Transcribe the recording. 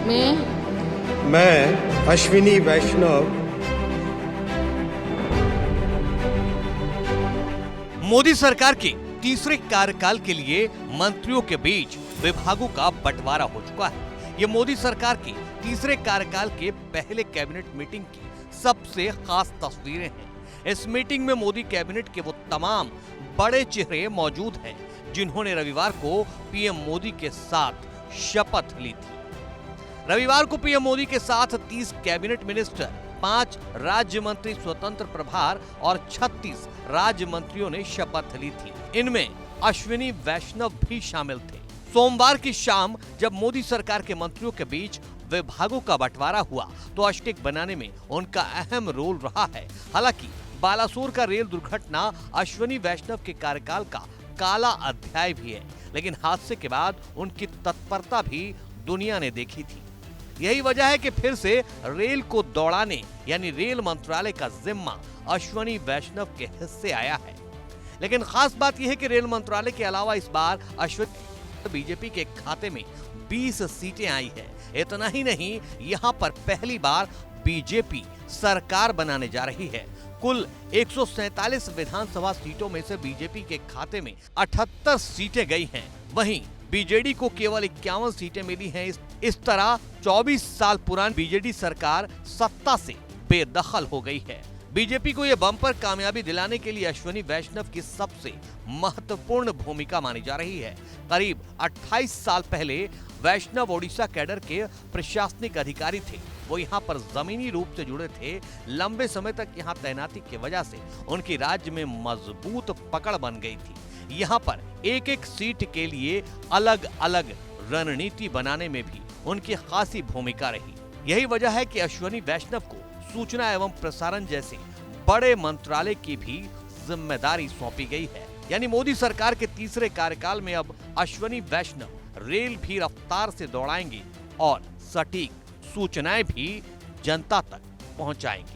मैं अश्विनी वैष्णव मोदी सरकार के तीसरे कार्यकाल के लिए मंत्रियों के बीच विभागों का बंटवारा हो चुका है। ये मोदी सरकार की तीसरे कार्यकाल के पहले कैबिनेट मीटिंग की सबसे खास तस्वीरें हैं। इस मीटिंग में मोदी कैबिनेट के वो तमाम बड़े चेहरे मौजूद हैं जिन्होंने रविवार को पीएम मोदी के साथ शपथ ली थी। रविवार को पीएम मोदी के साथ 30 कैबिनेट मिनिस्टर, 5 राज्य मंत्री स्वतंत्र प्रभार और 36 राज्य मंत्रियों ने शपथ ली थी। इनमें अश्विनी वैष्णव भी शामिल थे। सोमवार की शाम जब मोदी सरकार के मंत्रियों के बीच विभागों का बंटवारा हुआ तो अष्टक बनाने में उनका अहम रोल रहा है। हालांकि बालासोर का रेल दुर्घटना अश्विनी वैष्णव के कार्यकाल का काला अध्याय भी है, लेकिन हादसे के बाद उनकी तत्परता भी दुनिया ने देखी थी। यही वजह है कि फिर से रेल को दौड़ाने यानी रेल मंत्रालय का जिम्मा अश्विनी वैष्णव के हिस्से आया है। लेकिन खास बात यह है कि रेल मंत्रालय के अलावा इस बार अश्विनी बीजेपी के खाते में 20 सीटें आई है। इतना ही नहीं, यहाँ पर पहली बार बीजेपी सरकार बनाने जा रही है। कुल 147 विधानसभा सीटों में से बीजेपी के खाते में 78 सीटें गई हैं। वहीं बीजेडी को केवल 51 सीटें मिली हैं। इस तरह 24 साल पुरानी बीजेडी सरकार सत्ता से बेदखल हो गई है। बीजेपी को यह बम्पर कामयाबी दिलाने के लिए अश्विनी वैष्णव की सबसे महत्वपूर्ण भूमिका मानी जा रही है। करीब 28 साल पहले वैष्णव ओडिशा कैडर के प्रशासनिक अधिकारी थे। वो यहाँ पर जमीनी रूप से जुड़े थे। लंबे समय तक यहाँ तैनाती की वजह से उनकी राज्य में मजबूत पकड़ बन गई थी। यहाँ पर एक एक सीट के लिए अलग अलग रणनीति बनाने में भी उनकी खासी भूमिका रही। यही वजह है कि अश्विनी वैष्णव को सूचना एवं प्रसारण जैसे बड़े मंत्रालय की भी जिम्मेदारी सौंपी गई है। यानी मोदी सरकार के तीसरे कार्यकाल में अब अश्विनी वैष्णव रेल भी रफ्तार से दौड़ाएंगे और सटीक सूचनाएं भी जनता तक पहुंचाएंगे।